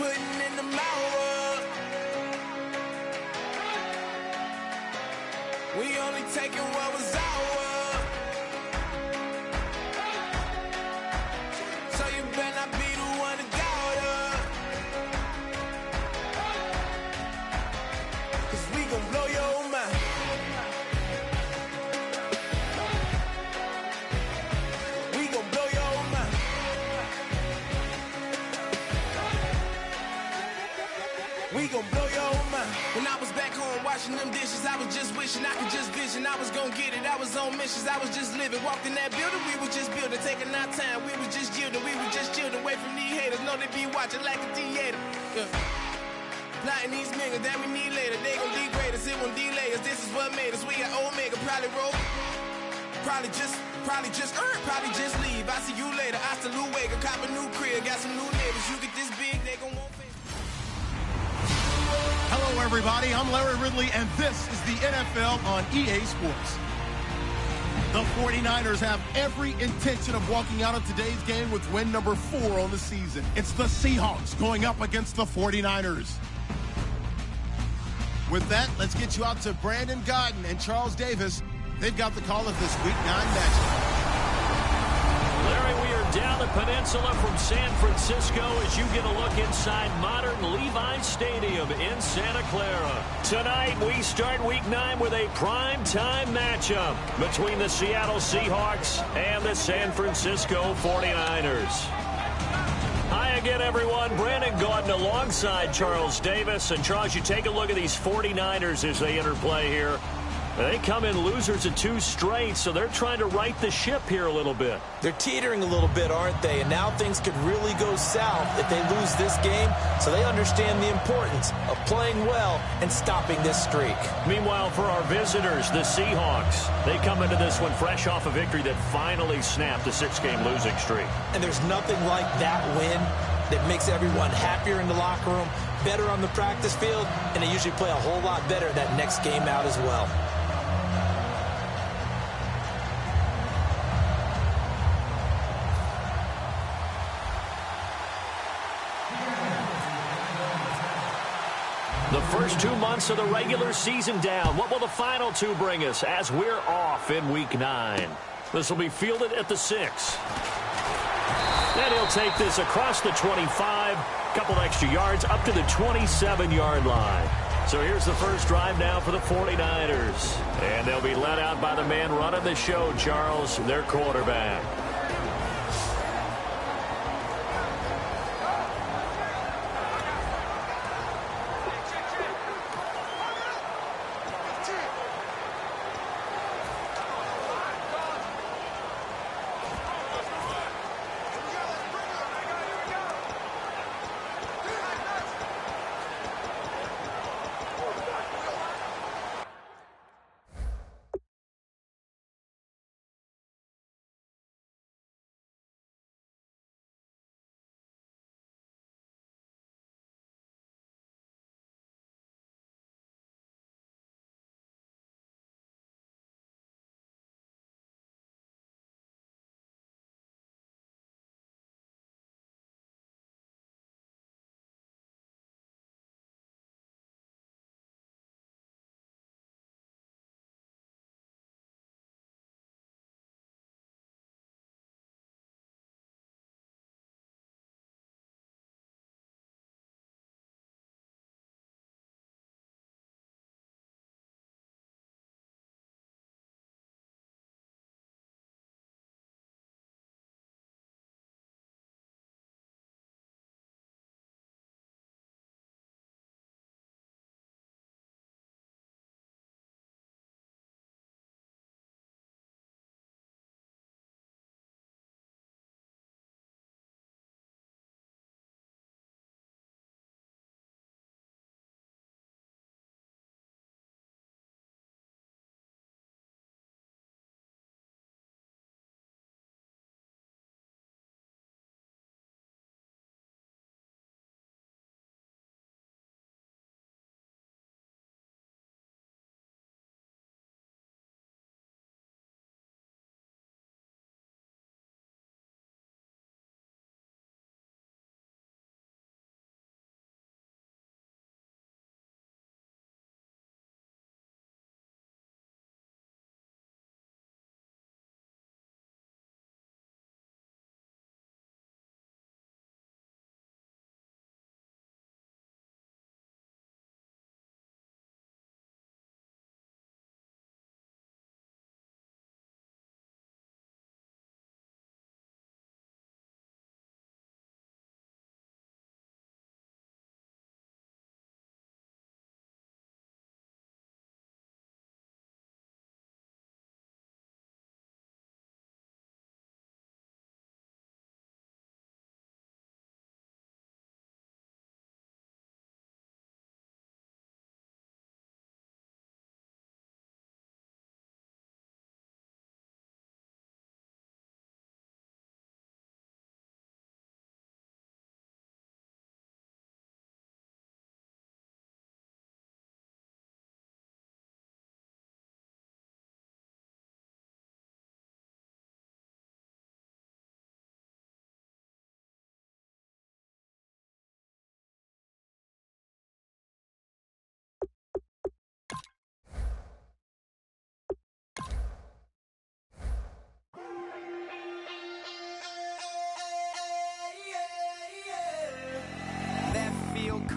putting in the hour. We only taking what was ours. So you better not be the one to doubt us. 'Cause we gon' blow your mind. We gon' blow your mind. We gon' blow your mind. When I was back home washing them dishes, I was just wishing I could just vision. I was gon' get it, I was on missions, I was just living. Walked in that building, we was just building, taking our time. We was just yielding, we was just chilling. Away from these haters, know they be watching like a theater. Yeah. Plotting these niggas that we need later. They gon' degrade us, it won't delay us. This is what made us. We got Omega, probably roll. Probably just leave. I see you later. I salute Wake, cop a new crib, got some new neighbors. You get this big, they gon' want favors. Hello, everybody. I'm Larry Ridley, and this is the NFL on EA Sports. The 49ers have every intention of walking out of today's game with win number 4 on the season. It's the Seahawks going up against the 49ers. With that, let's get you out to Brandon Godden and Charles Davis. They've got the call of this Week 9 matchup. Larry, we are down the peninsula from San Francisco as you get a look inside modern Levi's Stadium in Santa Clara. Tonight, we start Week 9 with a prime-time matchup between the Seattle Seahawks and the San Francisco 49ers. Hi again, everyone. Brandon Gaudin alongside Charles Davis. And, Charles, you take a look at these 49ers as they interplay here. They come in losers of 2 straight, so they're trying to right the ship here a little bit. They're teetering a little bit, aren't they? And now things could really go south if they lose this game, so they understand the importance of playing well and stopping this streak. Meanwhile, for our visitors, the Seahawks, they come into this one fresh off a victory that finally snapped a 6-game losing streak. And there's nothing like that win that makes everyone happier in the locker room, better on the practice field, and they usually play a whole lot better that next game out as well. The first 2 months of the regular season down. What will the final 2 bring us as we're off in Week 9? This will be fielded at the 6. And he'll take this across the 25, couple extra yards up to the 27-yard line. So here's the first drive now for the 49ers. And they'll be led out by the man running the show, Charles, their quarterback.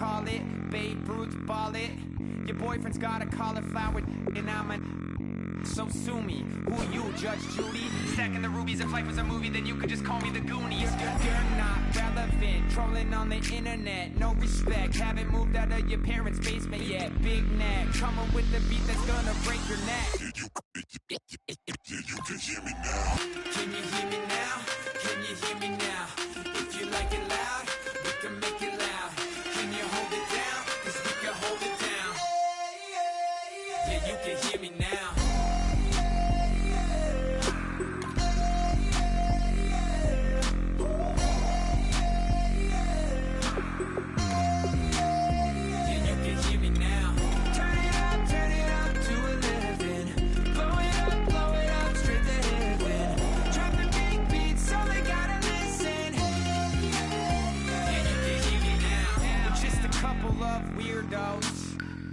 call it. Babe Ruth ball it. Your boyfriend's got a cauliflower and I'm a... So sue me. Who you, Judge Judy? Stacking the rubies if life was a movie, then you could just call me the Goonies. You're not relevant. Trolling on the internet. No respect. Haven't moved out of your parents' basement yet. Big neck. Coming with the beat that's gonna break your neck. You can hear me now. Can you hear me now? Can you hear me now? If you like it loud, we can make it loud. Can you hold it down? 'Cause we can hold it down. Yeah, you can hear me now.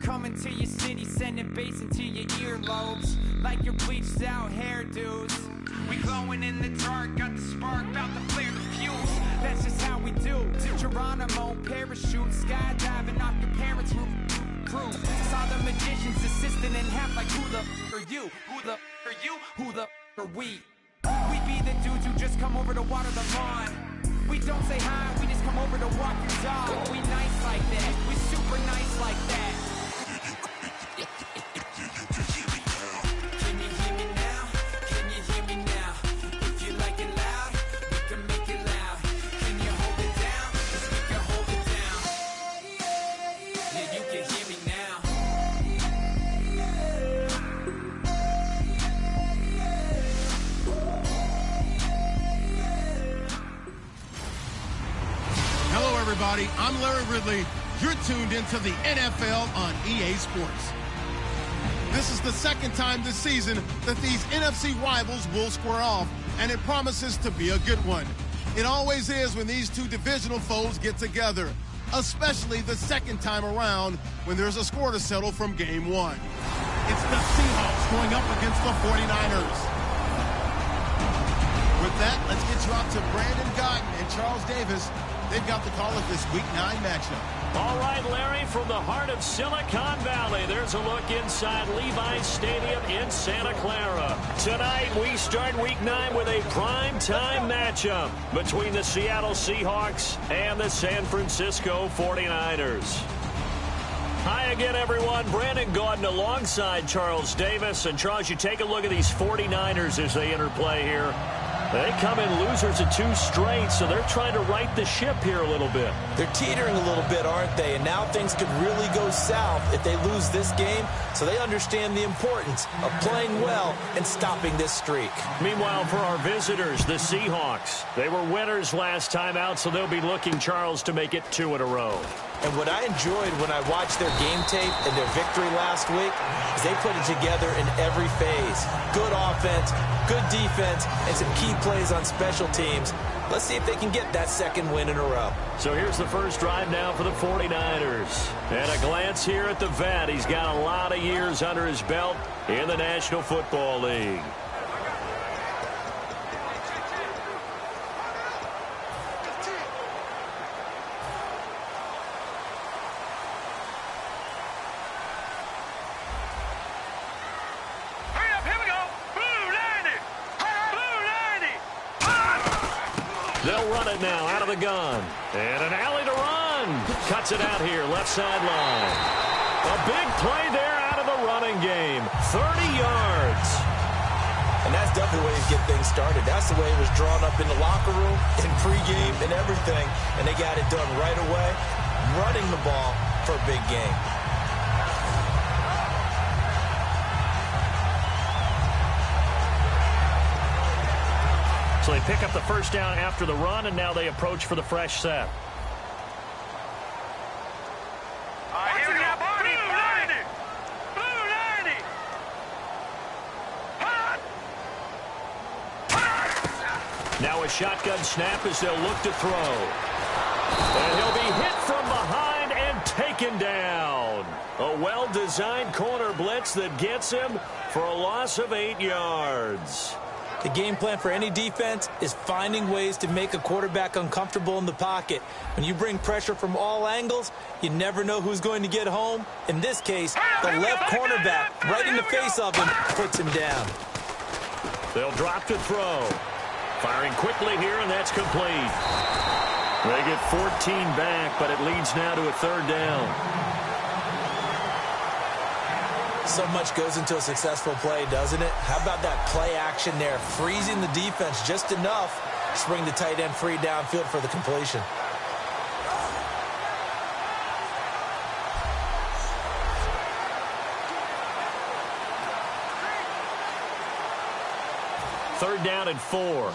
Coming to your city, sending bass into your earlobes, like your bleached out hairdos. We glowing in the dark, got the spark, about to flare the fuse. That's just how we do. To Geronimo, parachute, skydiving off your parents' roof. Saw the magician's assistant in half, like who the are you? Who the are you? Who the are we? We be the dudes who just come over to water the lawn. We don't say hi, we just come over to walk your dog. We nice like that, we super nice like that. Can you hear me now? Can you hear me now? If you like it loud, we can make it loud. Can you hold it down? 'Cause we can hold it down. Yeah, you can hear me now. Hello, everybody. I'm Larry Ridley. You're tuned into the NFL on EA Sports. This is the second time this season that these NFC rivals will square off, and it promises to be a good one. It always is when these two divisional foes get together, especially the second time around when there's a score to settle from game one. It's the Seahawks going up against the 49ers. With that, let's get you out to Brandon Gotton and Charles Davis. They've got the call of this Week 9 matchup. All right, Larry, from the heart of Silicon Valley, there's a look inside Levi's Stadium in Santa Clara. Tonight, we start Week 9 with a prime-time matchup between the Seattle Seahawks and the San Francisco 49ers. Hi again, everyone. Brandon Gaudin alongside Charles Davis. And, Charles, you take a look at these 49ers as they interplay here. They come in losers of 2 straight, so they're trying to right the ship here a little bit. They're teetering a little bit, aren't they? And now things could really go south if they lose this game, so they understand the importance of playing well and stopping this streak. Meanwhile, for our visitors, the Seahawks, they were winners last time out, so they'll be looking, Charles, to make it 2 in a row. And what I enjoyed when I watched their game tape and their victory last week is they put it together in every phase. Good offense, good defense, and some key plays on special teams. Let's see if they can get that second win in a row. So here's the first drive now for the 49ers. And a glance here at the vet. He's got a lot of years under his belt in the National Football League. They'll run it now out of the gun. And an alley to run. Cuts it out here, left sideline. A big play there out of the running game. 30 yards. And that's definitely the way to get things started. That's the way it was drawn up in the locker room, in pregame, and everything. And they got it done right away, running the ball for a big game. So they pick up the first down after the run, and now they approach for the fresh set. Here we go. Blue 90. Now a shotgun snap as they'll look to throw. And he'll be hit from behind and taken down. A well-designed corner blitz that gets him for a loss of 8 yards. The game plan for any defense is finding ways to make a quarterback uncomfortable in the pocket. When you bring pressure from all angles, you never know who's going to get home. In this case, the left cornerback, right in the face of him, puts him down. They'll drop to throw. Firing quickly here, and that's complete. They get 14 back, but it leads now to a third down. So much goes into a successful play, doesn't it? How about that play action there, freezing the defense just enough to bring the tight end free downfield for the completion. Third down and 4.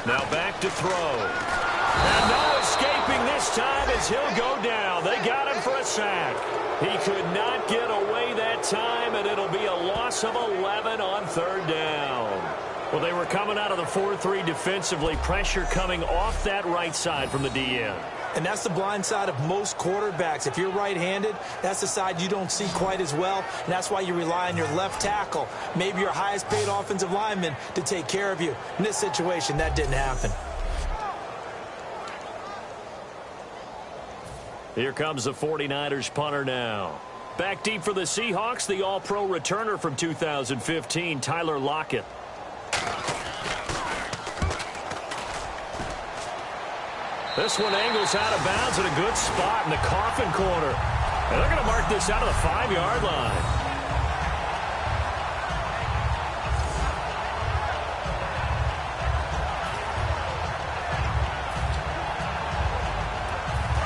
Now back to throw. And no escaping this time as he'll go down. They got him for a sack. He could not get away that time, and it'll be a loss of 11 on third down. Well, they were coming out of the 4-3 defensively. Pressure coming off that right side from the DN. And that's the blind side of most quarterbacks. If you're right-handed, that's the side you don't see quite as well. And that's why you rely on your left tackle, maybe your highest-paid offensive lineman, to take care of you. In this situation, that didn't happen. Here comes the 49ers punter now. Back deep for the Seahawks, the All-Pro returner from 2015, Tyler Lockett. This one angles out of bounds at a good spot in the coffin corner. And they're going to mark this out of the 5-yard line.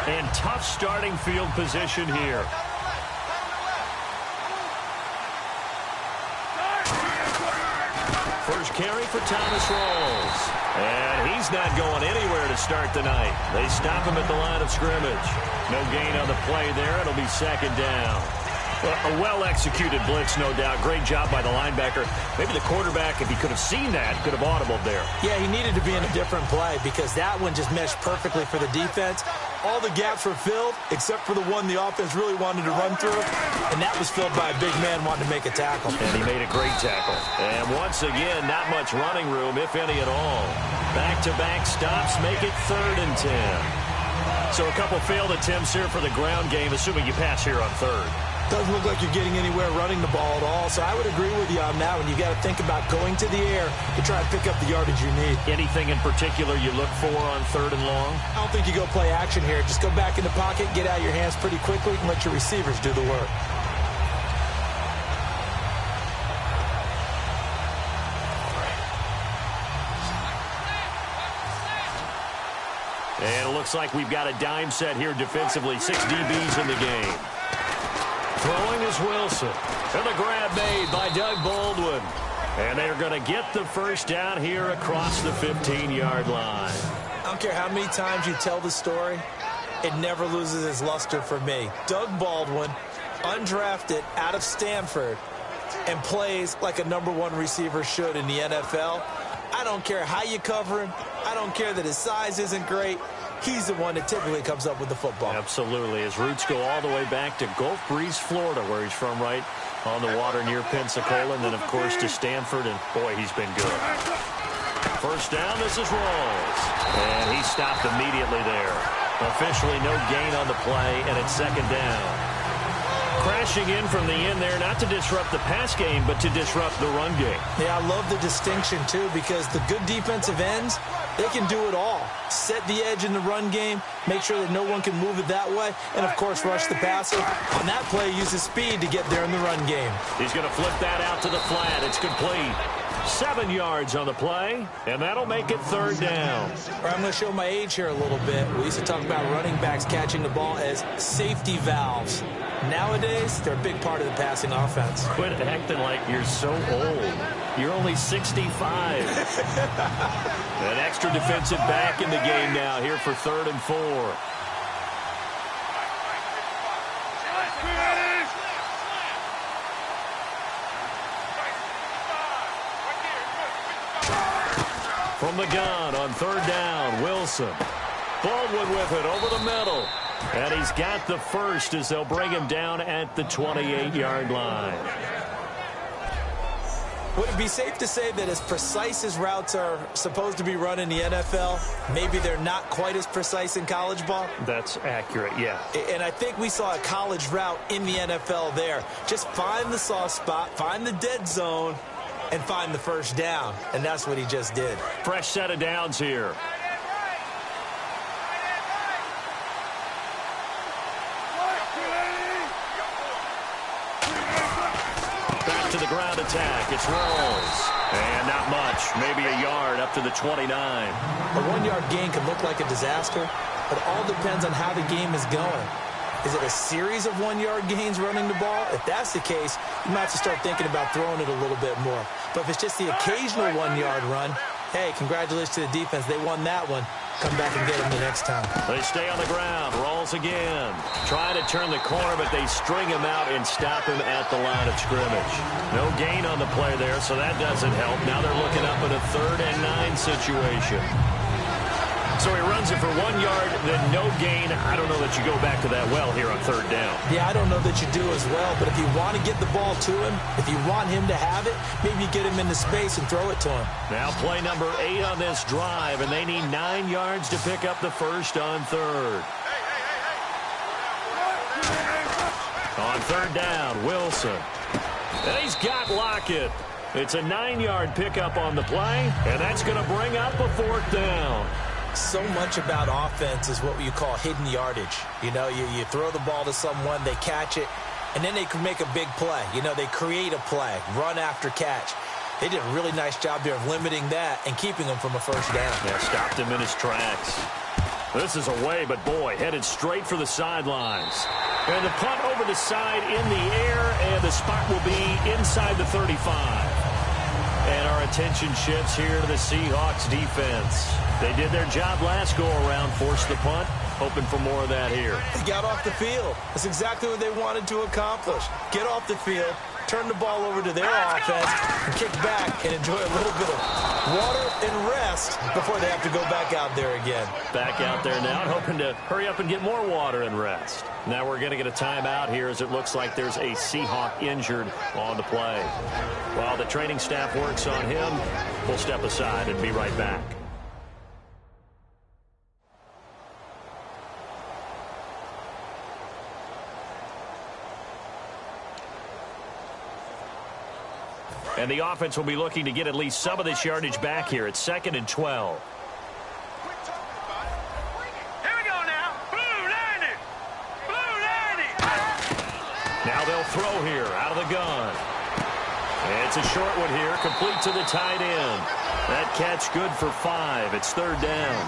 And tough starting field position here. First carry for Thomas Rawls. And he's not going anywhere to start the night. They stop him at the line of scrimmage. No gain on the play there. It'll be second down. Well, a well-executed blitz, no doubt. Great job by the linebacker. Maybe the quarterback, if he could have seen that, could have audibled there. Yeah, he needed to be in a different play because that one just meshed perfectly for the defense. All the gaps were filled except for the one the offense really wanted to run through, and that was filled by a big man wanting to make a tackle. And he made a great tackle. And once again, not much running room, if any at all. Back-to-back stops make it 3rd and 10. So a couple failed attempts here for the ground game, assuming you pass here on 3rd. Doesn't look like you're getting anywhere running the ball at all, so I would agree with you on that one. You got to think about going to the air to try and pick up the yardage you need. Anything in particular you look for on 3rd and long? I don't think you go play action here. Just go back in the pocket, get out your hands pretty quickly, and let your receivers do the work. And it looks like we've got a dime set here defensively. 6 DBs in the game. Throwing is Wilson. And the grab made by Doug Baldwin. And they're going to get the first down here across the 15-yard line. I don't care how many times you tell the story, it never loses its luster for me. Doug Baldwin, undrafted out of Stanford, and plays like a #1 receiver should in the NFL. I don't care how you cover him. I don't care that his size isn't great. He's the one that typically comes up with the football. Absolutely. His roots go all the way back to Gulf Breeze, Florida, where he's from, right on the water near Pensacola, and then, of course, to Stanford, and, boy, he's been good. First down, this is Rawls. And he stopped immediately there. Officially no gain on the play, and it's second down. Crashing in from the end there, not to disrupt the pass game, but to disrupt the run game. Yeah, I love the distinction, too, because the good defensive ends, they can do it all. Set the edge in the run game, make sure that no one can move it that way, and, of course, rush the passer. On that play, use his speed to get there in the run game. He's going to flip that out to the flat. It's complete. 7 yards on the play, and that'll make it third down. I'm going to show my age here a little bit. We used to talk about running backs catching the ball as safety valves. Nowadays, they're a big part of the passing offense. Quit acting like you're so old. You're only 65. An extra defensive back in the game now here for 3rd and 4. From the gun on third down, Wilson. Baldwin with it over the middle. And he's got the first as they'll bring him down at the 28-yard line. Would it be safe to say that as precise as routes are supposed to be run in the NFL, maybe they're not quite as precise in college ball? That's accurate, yeah. And I think we saw a college route in the NFL there. Just find the soft spot, find the dead zone, and find the first down. And that's what he just did. Fresh set of downs here. To the ground attack. It's Rolls. And not much. Maybe a yard up to the 29. A one-yard gain can look like a disaster, but it all depends on how the game is going. Is it a series of one-yard gains running the ball? If that's the case, you might have to start thinking about throwing it a little bit more. But if it's just the occasional one-yard run, hey, congratulations to the defense. They won that one. Come back and get them the next time. They stay on the ground. Rolls again. Trying to turn the corner, but they string him out and stop him at the line of scrimmage. No gain on the play there, so that doesn't help. Now they're looking up at a 3rd and 9 situation. So he runs it for 1 yard, then no gain. I don't know that you go back to that well here on 3rd down. Yeah, I don't know that you do as well, but if you want to get the ball to him, if you want him to have it, maybe you get him into space and throw it to him. Now play number 8 on this drive, and they need 9 yards to pick up the first on 3rd. On 3rd down, Wilson. And he's got Lockett. It's a 9-yard pickup on the play, and that's going to bring up a 4th down. So much about offense is what you call hidden yardage. You know, you throw the ball to someone, they catch it, and then they can make a big play. You know, they create a play, run after catch. They did a really nice job there of limiting that and keeping him from a first down. Yeah, stopped him in his tracks. This is away, but boy, headed straight for the sidelines. And the punt over the side in the air, and the spot will be inside the 35. And our attention shifts here to the Seahawks defense. They did their job last go-around, forced the punt, hoping for more of that here. They got off the field. That's exactly what they wanted to accomplish. Get off the field, turn the ball over to their offense, and kick back and enjoy a little bit of water and rest before they have to go back out there again. Back out there now, hoping to hurry up and get more water and rest. Now we're going to get a timeout here as it looks like there's a Seahawk injured on the play. While the training staff works on him, we'll step aside and be right back. And the offense will be looking to get at least some of this yardage back here. It's 2nd and 12. Here we go now. Blue 90. Blue 90. Now they'll throw here out of the gun. And it's a short one here, complete to the tight end. That catch good for 5. It's 3rd down.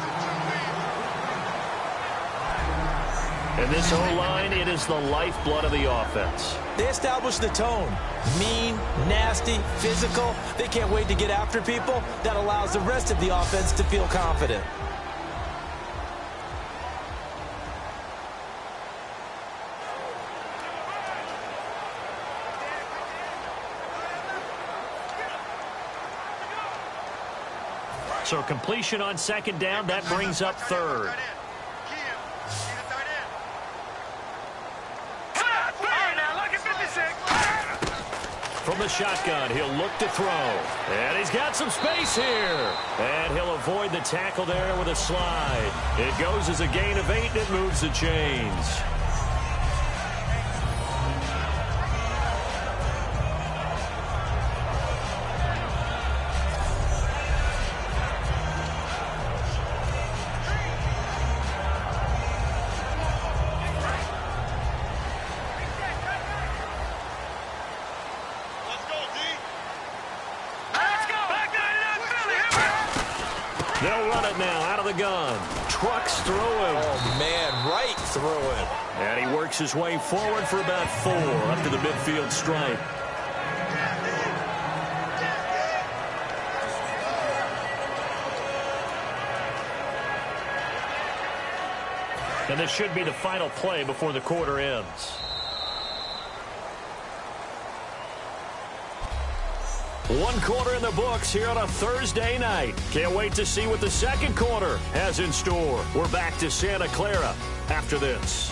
And this O-line, it is the lifeblood of the offense. They establish the tone. Mean, nasty, physical. They can't wait to get after people. That allows the rest of the offense to feel confident. So completion on 2nd down, that brings up 3rd. From the shotgun, he'll look to throw. And he's got some space here. And he'll avoid the tackle there with a slide. It goes as a gain of 8, and it moves the chains. They'll run it now out of the gun. Trucks through him. Oh, man, right through him. And he works his way forward for about 4 up to the midfield stripe. And this should be the final play before the quarter ends. One quarter in the books here on a Thursday night. Can't wait to see what the second quarter has in store. We're back to Santa Clara after this.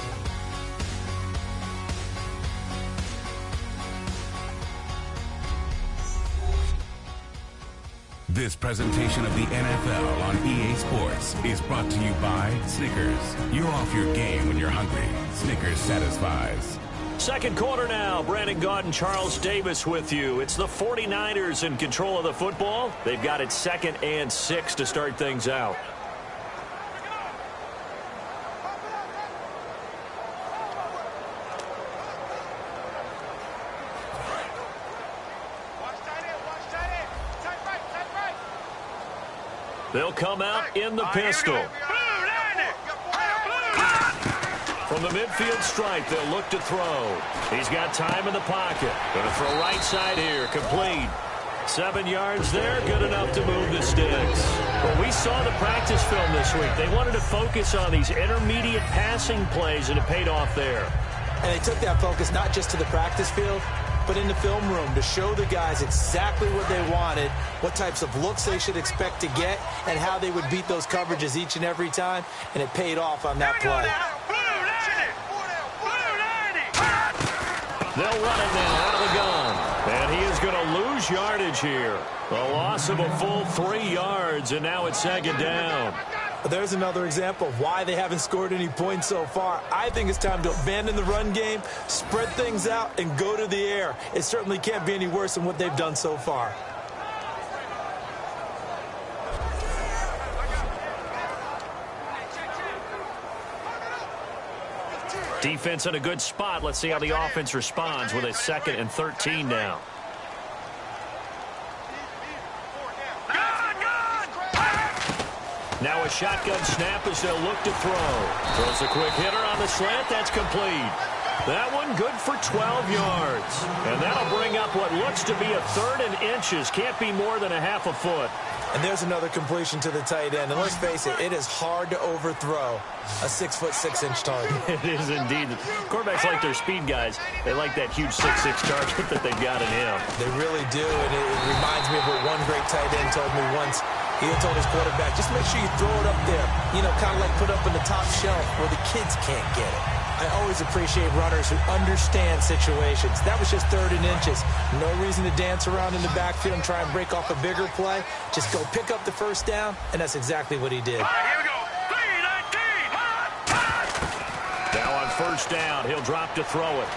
This presentation of the NFL on EA Sports is brought to you by Snickers. You're off your game when you're hungry. Snickers satisfies. Second quarter now. Brandon Gaudin, Charles Davis with you. It's the 49ers in control of the football. They've got it 2nd and 6 to start things out. They'll come out in the pistol. From the midfield stripe, they'll look to throw. He's got time in the pocket. Going to throw right side here. Complete. 7 yards there. Good enough to move the sticks. Well, we saw the practice film this week. They wanted to focus on these intermediate passing plays, and it paid off there. And they took that focus not just to the practice field, but in the film room to show the guys exactly what they wanted, what types of looks they should expect to get, and how they would beat those coverages each and every time, and it paid off on that play. They'll run it now out of the gun, and he is going to lose yardage here. A loss of a full 3 yards, and now it's 2nd down. There's another example of why they haven't scored any points so far. I think it's time to abandon the run game, spread things out, and go to the air. It certainly can't be any worse than what they've done so far. Defense in a good spot. Let's see how the offense responds with a 2nd and 13 now. Now a shotgun snap as they'll look to throw. Throws a quick hitter on the slant. That's complete. That one good for 12 yards. And that'll bring up what looks to be a 3rd and inches. Can't be more than a half a foot. And there's another completion to the tight end. And let's face it, it is hard to overthrow a 6'6" target. It is indeed. Quarterbacks like their speed guys. They like that huge 6'6" target that they've got in him. They really do. And it reminds me of what one great tight end told me once. He told his quarterback, just make sure you throw it up there. You know, kind of like put up in the top shelf where the kids can't get it. I always appreciate runners who understand situations. That was just 3rd and inches. No reason to dance around in the backfield and try and break off a bigger play. Just go pick up the 1st down, and that's exactly what he did. All right, here we go. 3-19. Now on 1st down, he'll drop to throw it.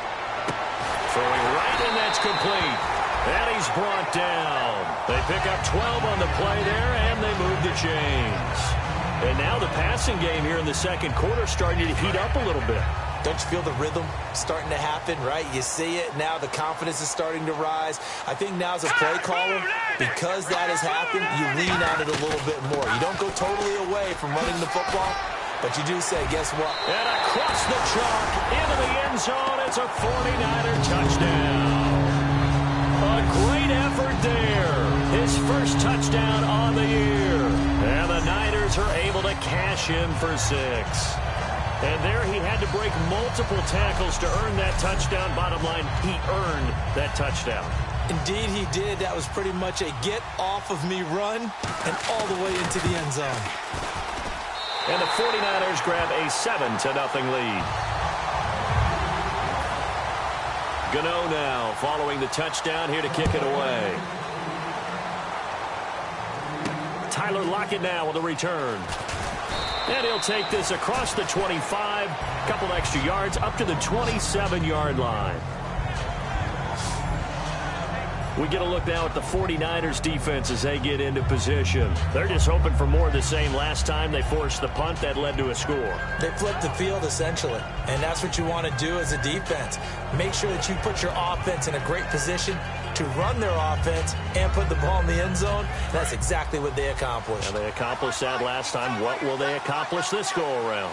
Throwing right, and that's complete. And he's brought down. They pick up 12 on the play there, and they move the chains. And now the passing game here in the 2nd quarter starting to heat up a little bit. Don't you feel the rhythm starting to happen, right? You see it. Now the confidence is starting to rise. I think now as a play caller, because that has happened, you lean on it a little bit more. You don't go totally away from running the football, but you do say, guess what? And across the chalk, into the end zone, it's a 49er touchdown. A great effort there. His first touchdown on the year. And the Niners are able to cash in for 6. And there he had to break multiple tackles to earn that touchdown. Bottom line, he earned that touchdown. Indeed he did. That was pretty much a get-off-of-me run and all the way into the end zone. And the 49ers grab a 7-0 lead. Gano now following the touchdown here to kick it away. Tyler Lockett now with a return. And he'll take this across the 25, a couple extra yards up to the 27-yard line. We get a look now at the 49ers defense as they get into position. They're just hoping for more of the same. Last time they forced the punt that led to a score. They flipped the field essentially, and that's what you want to do as a defense. Make sure that you put your offense in a great position to run their offense and put the ball in the end zone. That's exactly what they accomplished. And they accomplished that last time. What will they accomplish this go-around?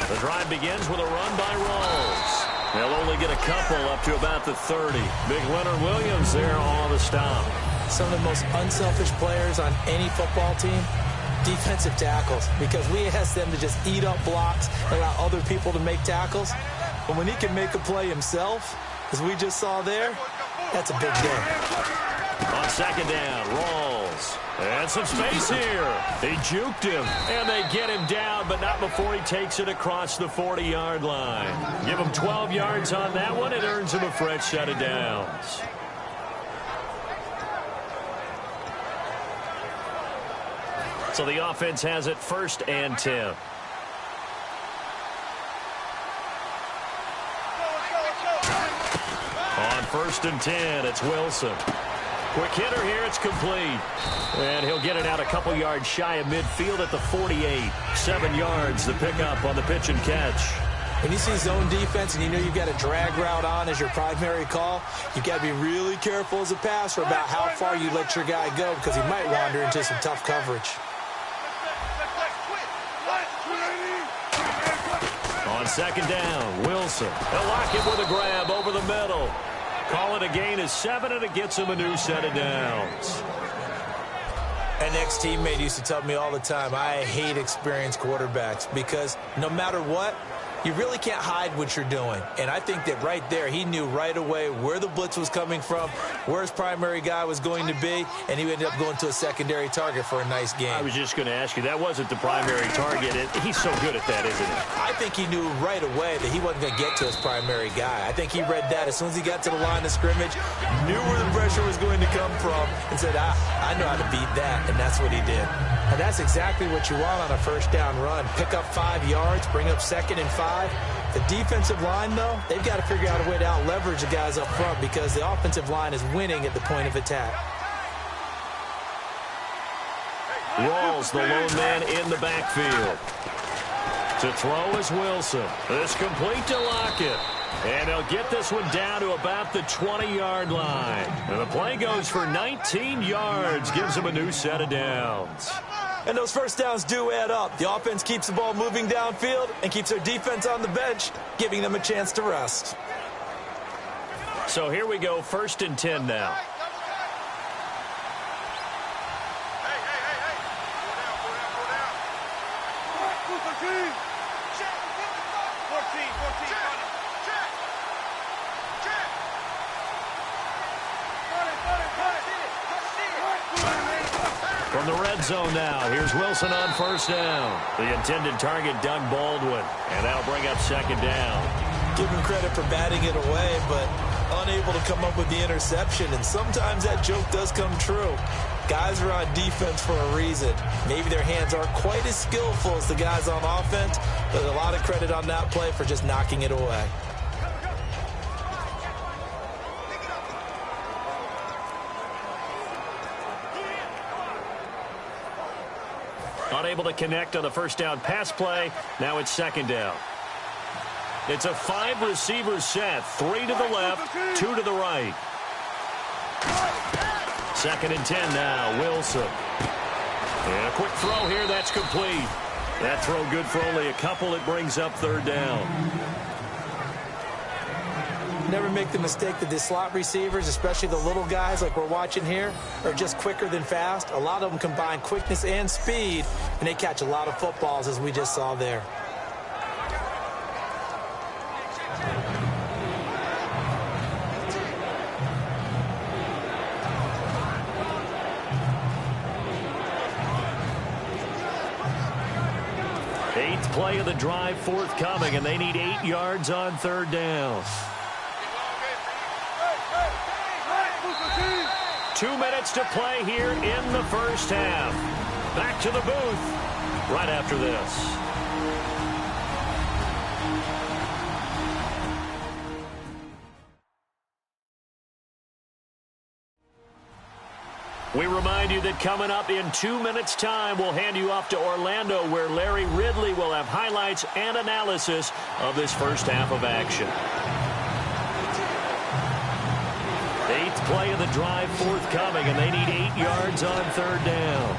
The drive begins with a run by Rawls. They'll only get a couple up to about the 30. Big Leonard Williams there on the stop. Some of the most unselfish players on any football team, defensive tackles, because we ask them to just eat up blocks and allow other people to make tackles. But when he can make a play himself, as we just saw there, that's a big day. On second down, Rawls. And some space here. They juked him, and they get him down, but not before he takes it across the 40-yard line. Give him 12 yards on that one. It earns him a fresh set of downs. So the offense has it 1st and 10. On 1st and 10, it's Wilson. Quick hitter here, it's complete. And he'll get it out a couple yards shy of midfield at the 48. 7 yards, the pickup on the pitch and catch. When you see zone defense and you know you've got a drag route on as your primary call, you've got to be really careful as a passer about how far you let your guy go because he might wander into some tough coverage. On second down, Wilson. They'll lock him with a grab over the middle. Call it a gain of 7, and it gets him a new set of downs. An ex-teammate used to tell me all the time, I hate experienced quarterbacks because no matter what, you really can't hide what you're doing. And I think that right there, he knew right away where the blitz was coming from, where his primary guy was going to be, and he ended up going to a secondary target for a nice game. I was just going to ask you, that wasn't the primary target. He's so good at that, isn't he? I think he knew right away that he wasn't going to get to his primary guy. I think he read that as soon as he got to the line of scrimmage, knew where the pressure was going to come from, and said, I know how to beat that, and that's what he did. And that's exactly what you want on a first down run. Pick up 5 yards, bring up 2nd and 5. The defensive line, though, they've got to figure out a way to out-leverage the guys up front because the offensive line is winning at the point of attack. Rawls, the lone man in the backfield. To throw is Wilson. This complete to Lockett. And they'll get this one down to about the 20-yard line. And the play goes for 19 yards, gives them a new set of downs. And those first downs do add up. The offense keeps the ball moving downfield and keeps their defense on the bench, giving them a chance to rest. So here we go, 1st and 10 now. From the red zone now, here's Wilson on 1st down. The intended target, Doug Baldwin, and that'll bring up 2nd down. Give him credit for batting it away, but unable to come up with the interception, and sometimes that joke does come true. Guys are on defense for a reason. Maybe their hands aren't quite as skillful as the guys on offense, but a lot of credit on that play for just knocking it away. Unable to connect on the first down pass play. Now it's 2nd down. It's a 5-receiver set. 3 to the left, 2 to the right. 2nd and 10 now, Wilson. And a quick throw here, that's complete. That throw good for only a couple. It brings up 3rd down. Never make the mistake that the slot receivers, especially the little guys like we're watching here, are just quicker than fast. A lot of them combine quickness and speed, and they catch a lot of footballs, as we just saw there. Eighth play of the drive forthcoming, and they need 8 yards on 3rd down. 2 minutes to play here in the first half. Back to the booth right after this. We remind you that coming up in 2 minutes' time, we'll hand you off to Orlando, where Larry Ridley will have highlights and analysis of this first half of action. 8th play of the drive forthcoming, and they need 8 yards on 3rd down.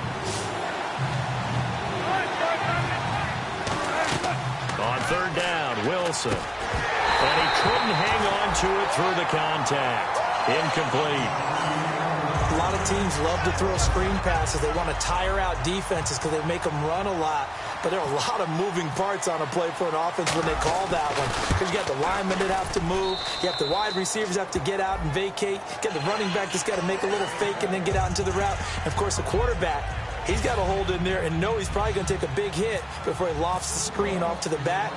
On 3rd down, Wilson. And he couldn't hang on to it through the contact. Incomplete. A lot of teams love to throw screen passes. They want to tire out defenses because they make them run a lot. But there are a lot of moving parts on a play for an offense when they call that one. Because you got the linemen that have to move. You have the wide receivers have to get out and vacate. You got the running back that's got to make a little fake and then get out into the route. And, of course, the quarterback, he's got to hold in there and know he's probably going to take a big hit before he lofts the screen off to the back.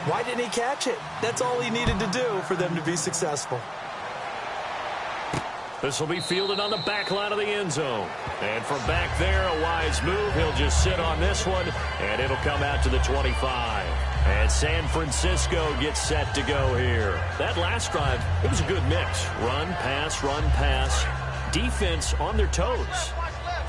Why didn't he catch it? That's all he needed to do for them to be successful. This will be fielded on the back line of the end zone. And from back there, a wise move. He'll just sit on this one, and it'll come out to the 25. And San Francisco gets set to go here. That last drive, it was a good mix. Run, pass, defense on their toes.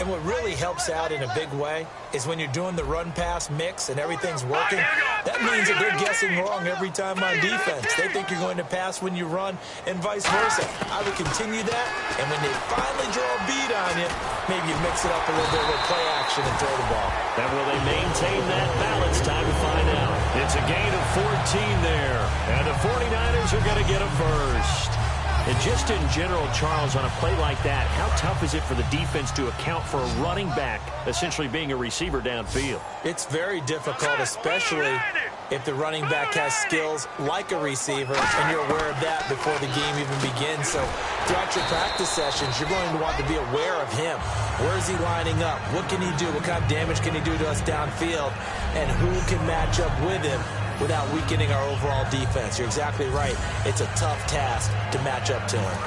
And what really helps out in a big way is when you're doing the run-pass mix and everything's working, that means that they're guessing wrong every time on defense. They think you're going to pass when you run and vice versa. I would continue that, and when they finally draw a beat on you, maybe you mix it up a little bit with play action and throw the ball. And will they maintain that balance? Time to find out. It's a gain of 14 there, and the 49ers are going to get a first. And just in general, Charles, on a play like that, how tough is it for the defense to account for a running back essentially being a receiver downfield? It's very difficult, especially if the running back has skills like a receiver, and you're aware of that before the game even begins. So throughout your practice sessions, you're going to want to be aware of him. Where is he lining up? What can he do? What kind of damage can he do to us downfield? And who can match up with him without weakening our overall defense? You're exactly right. It's a tough task to match up to him.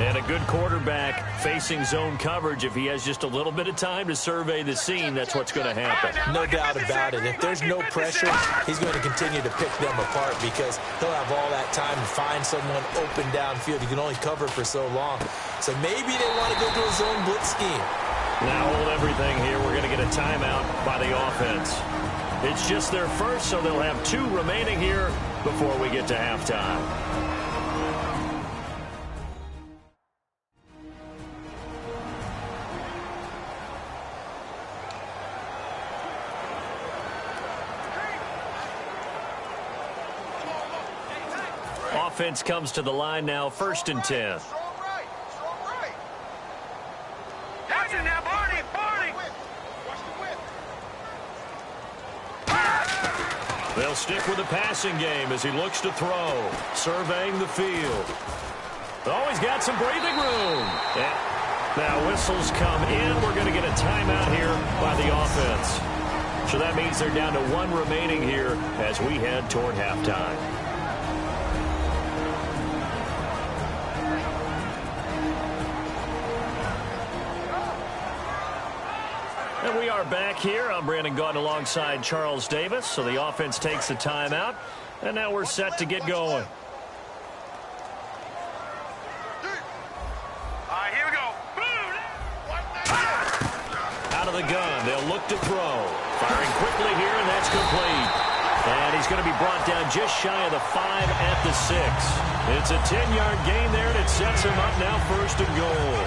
And a good quarterback facing zone coverage, if he has just a little bit of time to survey the scene, that's what's going to happen. No doubt about it. If there's no pressure, he's going to continue to pick them apart because he'll have all that time to find someone open downfield. You can only cover for so long. So maybe they want to go to a zone blitz scheme. Now hold everything here. We're going to get a timeout by the offense. It's just their first, so they'll have 2 remaining here before we get to halftime. Offense comes to the line now, 1st and 10. Watch it now, Barney! They'll stick with the passing game as he looks to throw, surveying the field. Oh, he's got some breathing room. And now whistles come in. We're going to get a timeout here by the offense. So that means they're down to 1 remaining here as we head toward halftime. And we are back here. I'm Brandon Gaudin alongside Charles Davis. So the offense takes the timeout. And now we're set to get going. Here we go. Out of the gun. They'll look to throw. Firing quickly here, and that's complete. And he's going to be brought down just shy of the 5 at the 6. It's a 10-yard gain there, and it sets him up now 1st and goal.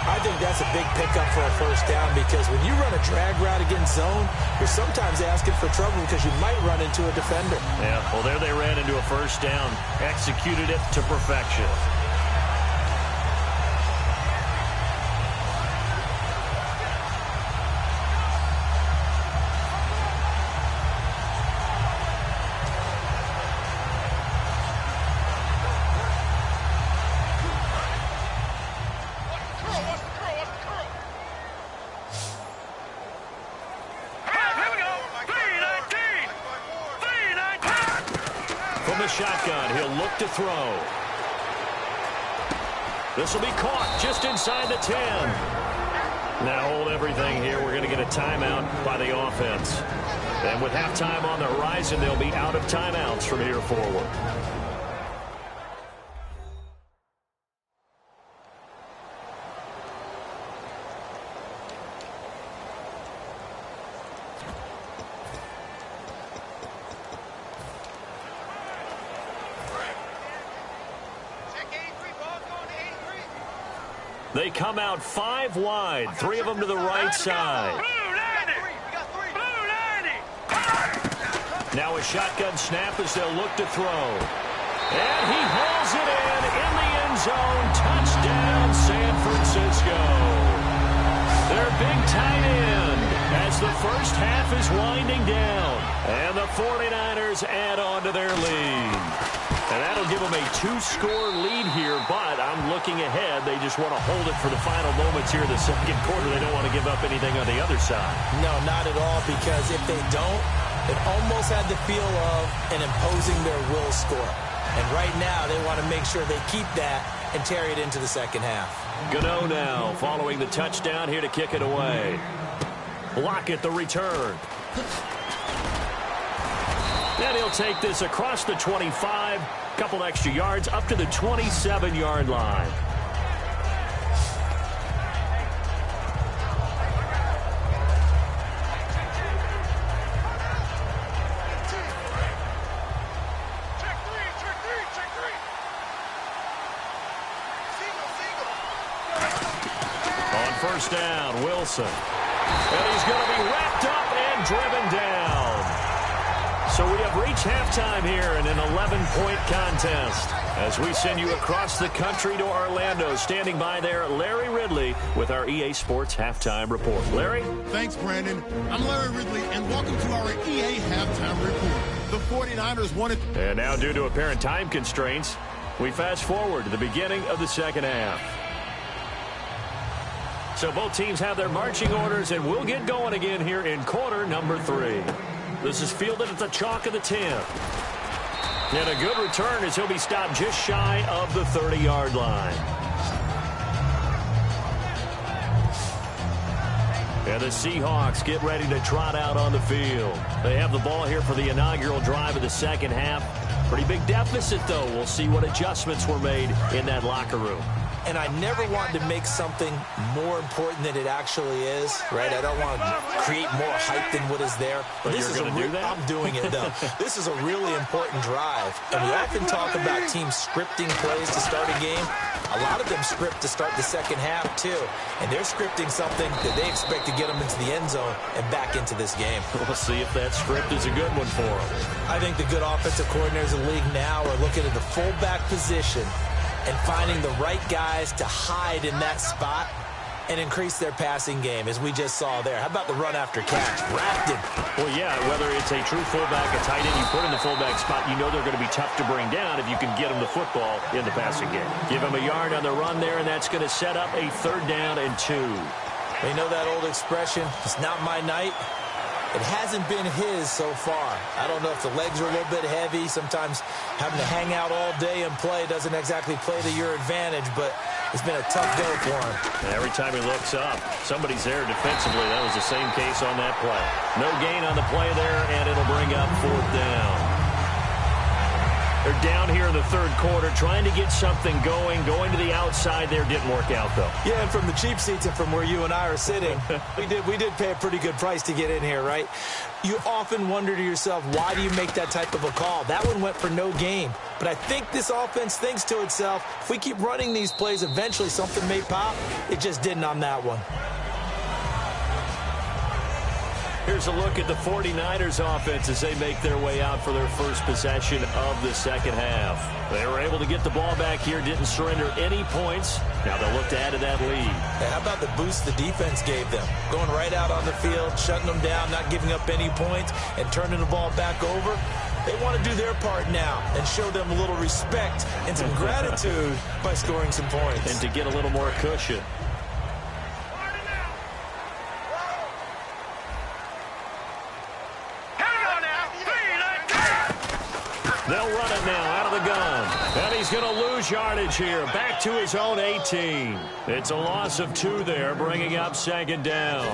I think that's a big pickup for a first down because when you run a drag route against zone, you're sometimes asking for trouble because you might run into a defender. Yeah, well, there they ran into a first down. Executed it to perfection. Shotgun. He'll look to throw. This will be caught just inside the 10. Now hold everything here. We're going to get a timeout by the offense. And with halftime on the horizon, they'll be out of timeouts from here forward. They come out 5 wide, 3 of them to the right side. Now a shotgun snap as they'll look to throw. And he hauls it in the end zone. Touchdown, San Francisco. Their big tight end as the first half is winding down. And the 49ers add on to their lead. And that'll give them a 2-score lead here, but I'm looking ahead. They just want to hold it for the final moments here in the second quarter. They don't want to give up anything on the other side. No, not at all, because if they don't, it almost had the feel of an imposing their will score. And right now, they want to make sure they keep that and carry it into the second half. Gano now following the touchdown here to kick it away. Lockett the return. And he'll take this across the 25, couple extra yards up to the 27-yard line. On first down, Wilson. And he's going to be wrapped up and driven down. So we have reached halftime here in an 11-point contest. As we send you across the country to Orlando, standing by there, Larry Ridley with our EA Sports Halftime Report. Larry? Thanks, Brandon. I'm Larry Ridley, and welcome to our EA Halftime Report. The 49ers won it. And now, due to apparent time constraints, we fast forward to the beginning of the second half. So both teams have their marching orders, and we'll get going again here in quarter number 3. This is fielded at the chalk of the 10. And a good return as he'll be stopped just shy of the 30-yard line. And the Seahawks get ready to trot out on the field. They have the ball here for the inaugural drive of the second half. Pretty big deficit, though. We'll see what adjustments were made in that locker room. And I never wanted to make something more important than it actually is, right? I don't want to create more hype than what is there. But this you're is going to do that? I'm doing it, though. This is a really important drive. And we often talk about teams scripting plays to start a game. A lot of them script to start the second half, too. And they're scripting something that they expect to get them into the end zone and back into this game. We'll see if that script is a good one for them. I think the good offensive coordinators in the league now are looking at the fullback position and finding the right guys to hide in that spot and increase their passing game, as we just saw there. How about the run after catch? Wrapped him. Well, yeah, whether it's a true fullback, a tight end you put in the fullback spot, you know they're going to be tough to bring down if you can get them the football in the passing game. Give them a yard on the run there, and that's going to set up a 3rd down and 2. You know that old expression, it's not my night? It hasn't been his so far. I don't know if the legs are a little bit heavy. Sometimes having to hang out all day and play doesn't exactly play to your advantage, but it's been a tough go for him. And every time he looks up, somebody's there defensively. That was the same case on that play. No gain on the play there, and it'll bring up 4th down. They're down here in the 3rd quarter, trying to get something going to the outside there. Didn't work out, though. Yeah, and from the cheap seats and from where you and I are sitting, we did pay a pretty good price to get in here, right? You often wonder to yourself, why do you make that type of a call? That one went for no gain. But I think this offense thinks to itself, if we keep running these plays, eventually something may pop. It just didn't on that one. Here's a look at the 49ers offense as they make their way out for their first possession of the second half. They were able to get the ball back here, didn't surrender any points. Now they'll look to add to that lead. Hey, how about the boost the defense gave them? Going right out on the field, shutting them down, not giving up any points, and turning the ball back over. They want to do their part now and show them a little respect and some gratitude by scoring some points. And to get a little more cushion. They'll run it now out of the gun. And he's going to lose yardage here. Back to his own 18. It's a loss of 2 there, bringing up 2nd down.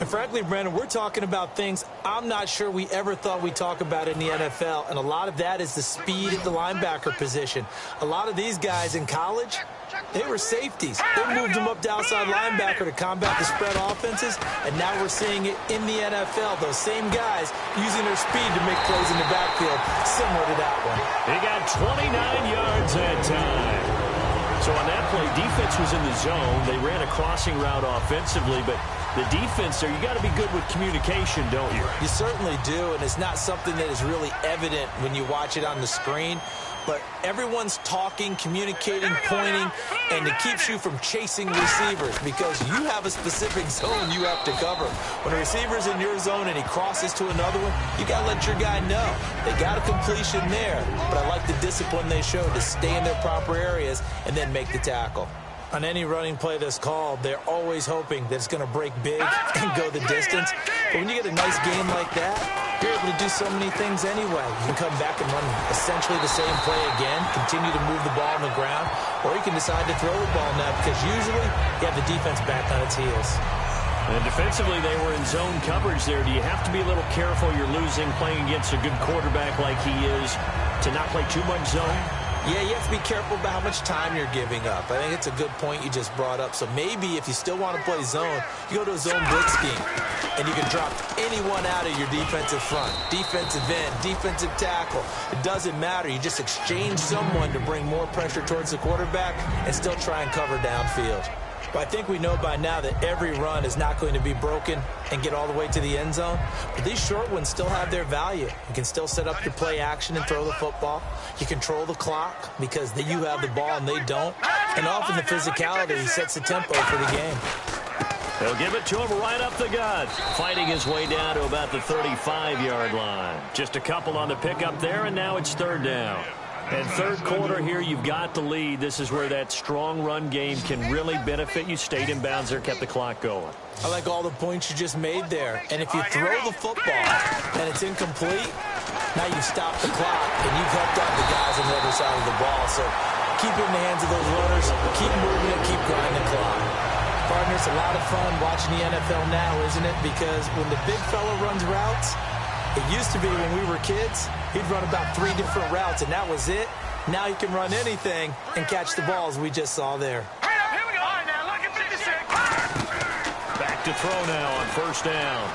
And frankly, Brandon, we're talking about things I'm not sure we ever thought we'd talk about in the NFL. And a lot of that is the speed at the linebacker position. A lot of these guys in college, they were safeties. They moved them up to outside linebacker to combat the spread offenses. And now we're seeing it in the NFL. Those same guys using their speed to make plays in the backfield, similar to that one. He got 29 yards that time. So on that play, defense was in the zone. They ran a crossing route offensively, but the defense there, you got to be good with communication, don't you? You certainly do, and it's not something that is really evident when you watch it on the screen. But everyone's talking, communicating, pointing, and it keeps you from chasing receivers because you have a specific zone you have to cover. When a receiver's in your zone and he crosses to another one, you got to let your guy know. They got a completion there, but I like the discipline they showed to stay in their proper areas and then make the tackle. On any running play that's called, they're always hoping that it's going to break big and go the distance. But when you get a nice game like that, you're able to do so many things anyway. You can come back and run essentially the same play again, continue to move the ball on the ground, or you can decide to throw the ball now because usually you have the defense back on its heels. And defensively, they were in zone coverage there. Do you have to be a little careful you're losing playing against a good quarterback like he is to not play too much zone? Yeah, you have to be careful about how much time you're giving up. I think it's a good point you just brought up. So maybe if you still want to play zone, you go to a zone blitz scheme, and you can drop anyone out of your defensive front, defensive end, defensive tackle. It doesn't matter. You just exchange someone to bring more pressure towards the quarterback and still try and cover downfield. But I think we know by now that every run is not going to be broken and get all the way to the end zone. But these short ones still have their value. You can still set up your play action and throw the football. You control the clock because you have the ball and they don't. And often the physicality sets the tempo for the game. They'll give it to him right up the gut. Fighting his way down to about the 35-yard line. Just a couple on the pickup there, and now it's third down. And third quarter here, you've got the lead. This is where that strong run game can really benefit you. Stayed in bounds there, kept the clock going. I like all the points you just made there. And if you throw the football and it's incomplete, now you've stopped the clock and you've helped out the guys on the other side of the ball. So keep it in the hands of those runners, keep moving it, keep grinding the clock. Partner, it's a lot of fun watching the NFL now, isn't it? Because when the big fella runs routes, it used to be when we were kids, he'd run about 3 different routes, and that was it. Now he can run anything and catch the balls we just saw there. Here we go. All right, now, look at 56. Back to throw now on first down.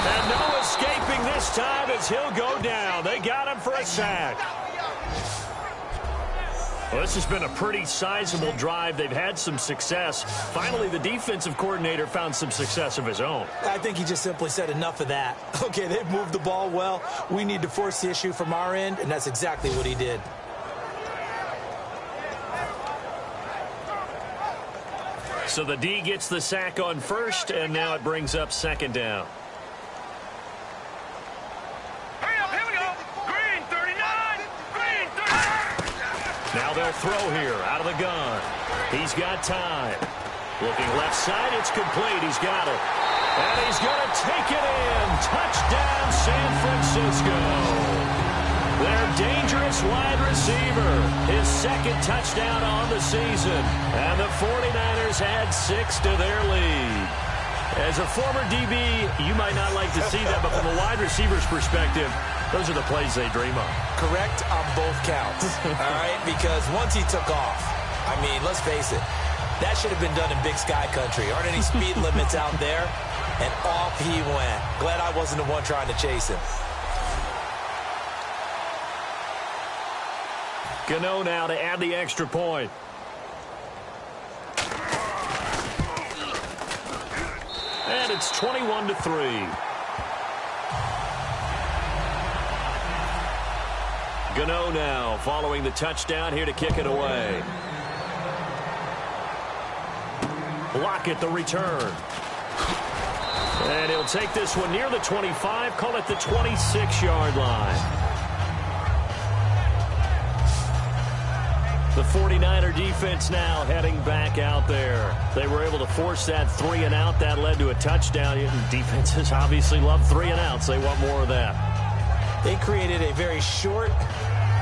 And no escaping this time as he'll go down. They got him for a sack. Well, this has been a pretty sizable drive. They've had some success. Finally, the defensive coordinator found some success of his own. I think he just simply said enough of that. Okay, they've moved the ball well. We need to force the issue from our end, and that's exactly what he did. So the D gets the sack on first, and now it brings up second down. Now they'll throw here out of the gun. He's got time. Looking left side, it's complete. He's got it. And he's going to take it in. Touchdown, San Francisco. Their dangerous wide receiver. His second touchdown on the season. And the 49ers add 6 to their lead. As a former DB, you might not like to see that, but from a wide receiver's perspective, those are the plays they dream of. Correct on both counts, all right? Because once he took off, I mean, let's face it, that should have been done in Big Sky Country. Aren't any speed limits out there? And off he went. Glad I wasn't the one trying to chase him. Gano now to add the extra point. And it's 21-3. Gano now following the touchdown here to kick it away. Lockett the return. And he'll take this one near the 25, call it the 26-yard line. The 49er defense now heading back out there. They were able to force that 3 and out. That led to a touchdown. Defenses obviously love 3 and outs. They want more of that. They created a very short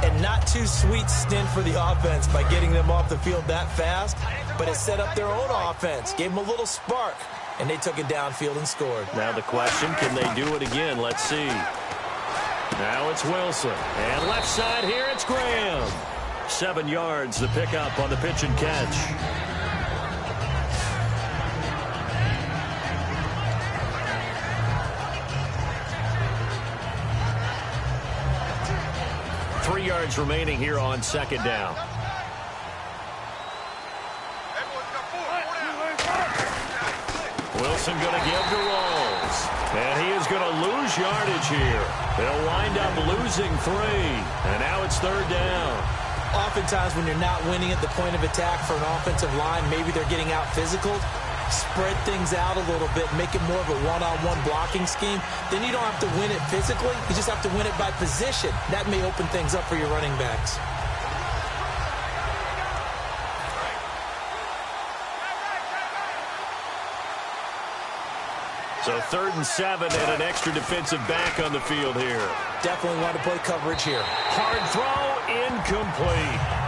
and not too sweet stint for the offense by getting them off the field that fast, but it set up their own offense, gave them a little spark, and they took it downfield and scored. Now the question, can they do it again? Let's see. Now it's Wilson. And left side here, it's Graham. 7 yards, the pickup on the pitch and catch. Three yards remaining here on second down. Wilson going to give to Rolls. And he is going to lose yardage here. They'll wind up losing 3. And now it's 3rd down. Oftentimes when you're not winning at the point of attack for an offensive line, maybe they're getting out physical. Spread things out a little bit, make it more of a one-on-one blocking scheme. Then you don't have to win it physically. You just have to win it by position. That may open things up for your running backs. So 3rd and 7 and an extra defensive back on the field here. Definitely want to play coverage here. Hard throw, incomplete.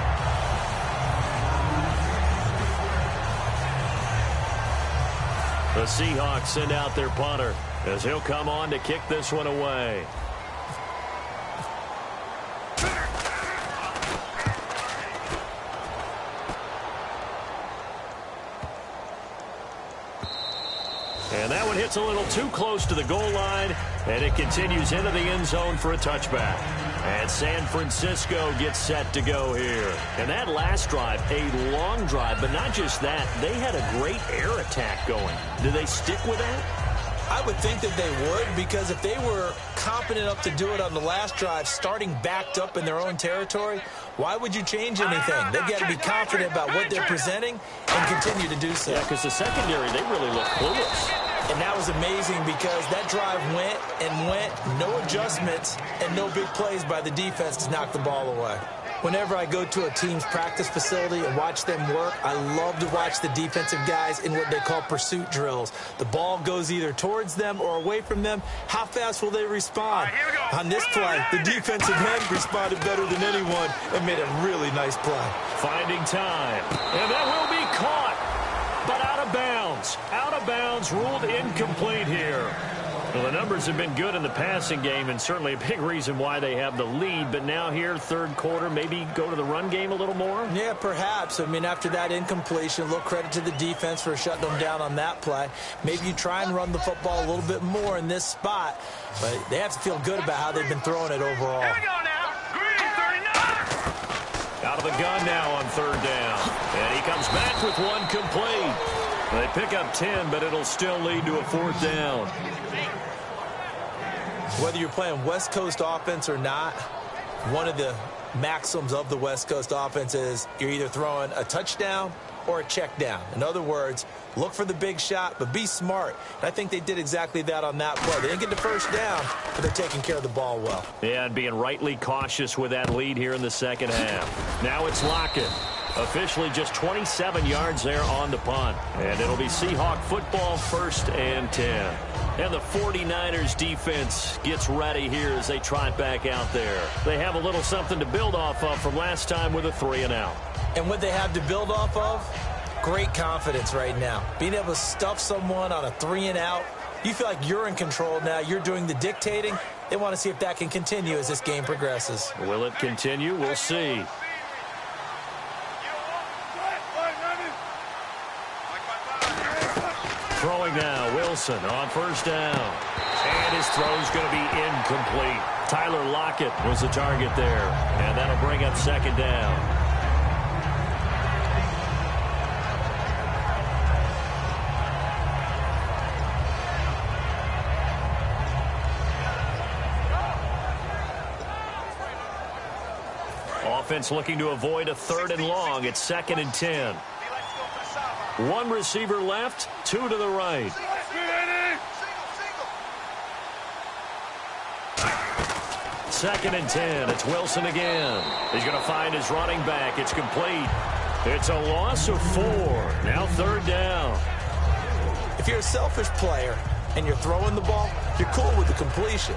The Seahawks send out their punter as he'll come on to kick this one away. And that one hits a little too close to the goal line, and it continues into the end zone for a touchback. And San Francisco gets set to go here. And that last drive, a long drive, but not just that. They had a great air attack going. Do they stick with that? I would think that they would, because if they were competent enough to do it on the last drive, starting backed up in their own territory, why would you change anything? They've got to be confident about what they're presenting and continue to do so. Yeah, because the secondary, they really look clueless. And that was amazing because that drive went and went, no adjustments and no big plays by the defense to knock the ball away. Whenever I go to a team's practice facility and watch them work, I love to watch the defensive guys in what they call pursuit drills. The ball goes either towards them or away from them. How fast will they respond? On this play, the defensive end responded better than anyone and made a really nice play. Finding time. And that will be caught, but out of bounds. Out of bounds, ruled incomplete here. Well, the numbers have been good in the passing game and certainly a big reason why they have the lead. But now here, 3rd quarter, maybe go to the run game a little more? Yeah, perhaps. I mean, after that incompletion, a little credit to the defense for shutting them down on that play. Maybe you try and run the football a little bit more in this spot. But they have to feel good about how they've been throwing it overall. Here we go now. Green 39. Out of the gun now on 3rd down. And he comes back with one complete. They pick up 10, but it'll still lead to a 4th down. Whether you're playing West Coast offense or not, one of the maxims of the West Coast offense is you're either throwing a touchdown or a check down. In other words, look for the big shot, but be smart. And I think they did exactly that on that play. They didn't get the first down, but they're taking care of the ball well. Yeah, and being rightly cautious with that lead here in the second half. Now it's Lockett. Officially just 27 yards there on the punt. And it'll be Seahawk football, 1st and 10. And the 49ers defense gets ready here as they trot back out there. They have a little something to build off of from last time with a 3-and-out. And what they have to build off of? Great confidence right now. Being able to stuff someone on a 3-and-out. You feel like you're in control now. You're doing the dictating. They want to see if that can continue as this game progresses. Will it continue? We'll see. Throwing now, Wilson on 1st down. And his throw's going to be incomplete. Tyler Lockett was the target there. And that'll bring up 2nd down. Offense looking to avoid a 3rd and long. It's 2nd and 10. One receiver left, 2 to the right. 2nd and 10. It's Wilson again. He's going to find his running back. It's complete. It's a loss of 4. Now 3rd down. If you're a selfish player and you're throwing the ball, you're cool with the completion.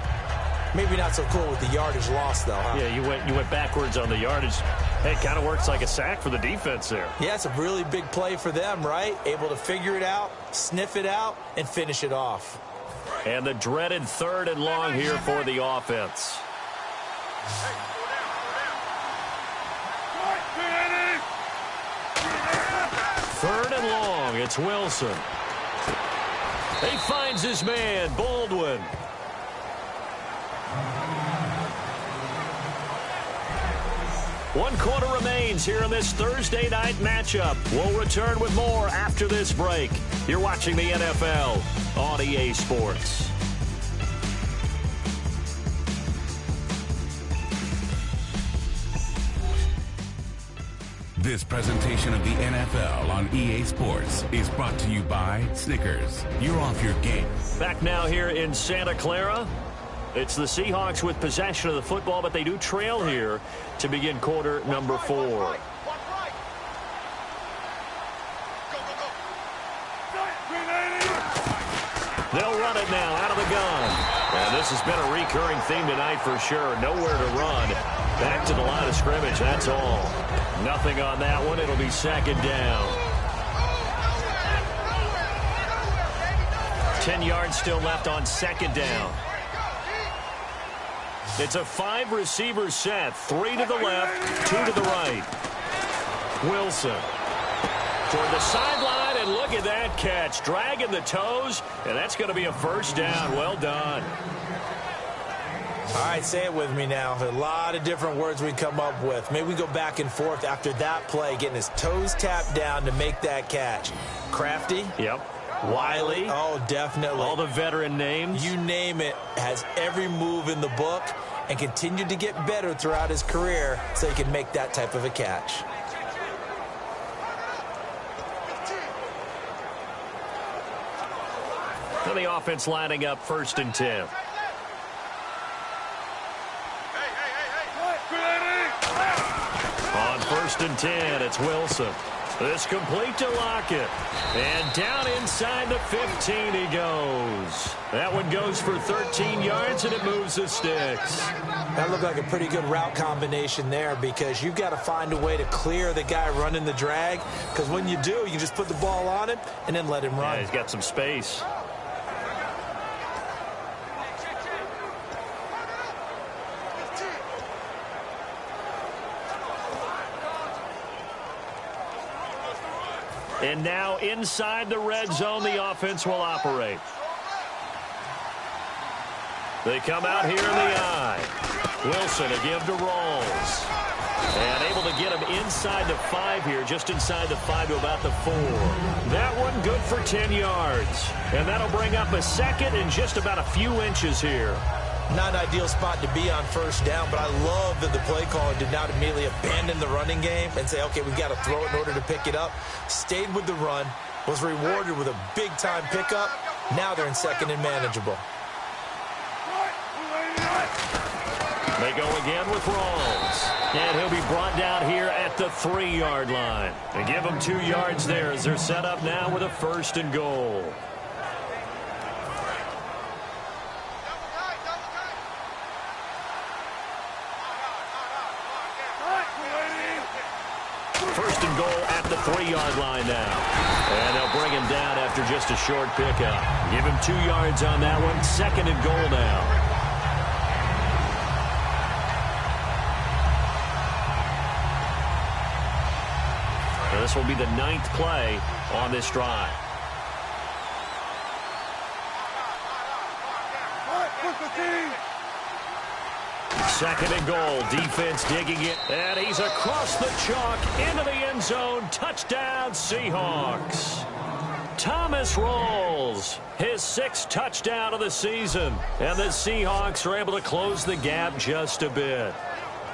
Maybe not so cool with the yardage loss, though, huh? Yeah, you went backwards on the yardage. Hey, it kind of works like a sack for the defense there. Yeah, it's a really big play for them, right? Able to figure it out, sniff it out, and finish it off. And the dreaded 3rd and long here for the offense. Third and long, it's Wilson. He finds his man, Baldwin. One quarter remains here in this Thursday night matchup. We'll return with more after this break. You're watching the NFL on EA Sports. This presentation of the NFL on EA Sports is brought to you by Snickers. You're off your game. Back now here in Santa Clara. It's the Seahawks with possession of the football, but they do trail here to begin quarter number 4. They'll run it now out of the gun. And this has been a recurring theme tonight for sure. Nowhere to run. Back to the line of scrimmage, that's all. Nothing on that one. It'll be second down. 10 yards still left on second down. It's a 5-receiver set. 3 to the left, 2 to the right. Wilson toward the sideline, and look at that catch. Dragging the toes, and that's going to be a first down. Well done. All right, say it with me now. There are a lot of different words we come up with. Maybe we go back and forth after that play, getting his toes tapped down to make that catch. Crafty? Yep. Wiley? Oh, definitely. All the veteran names? You name it. Has every move in the book and continued to get better throughout his career so he can make that type of a catch. So the offense lining up 1st and 10. On 1st and 10, it's Wilson. This complete to Lockett. And down inside the 15 he goes. That one goes for 13 yards, and it moves the sticks. That looked like a pretty good route combination there, because you've got to find a way to clear the guy running the drag, because when you do, you just put the ball on him and then let him run. Yeah, he's got some space. And now inside the red zone, the offense will operate. They come out here in the eye. Wilson a give to Rawls. And able to get him inside the 5 here, just inside the 5 to about the 4. That one good for 10 yards. And that'll bring up a second and just about a few inches here. Not an ideal spot to be on first down, but I love that the play caller did not immediately abandon the running game and say, okay, we've got to throw it in order to pick it up. Stayed with the run, was rewarded with a big-time pickup. Now they're in second and manageable. They go again with Rawls. And he'll be brought down here at the 3-yard line. And give them 2 yards there as they're set up now with a 1st and goal. First and goal at the 3-yard line now. And they'll bring him down after just a short pickup. Give him 2 yards on that one. 2nd and goal now. Now this will be the 9th play on this drive. Second and goal. Defense digging it. And he's across the chalk into the end zone. Touchdown, Seahawks. Thomas Rawls, his 6th touchdown of the season. And the Seahawks are able to close the gap just a bit.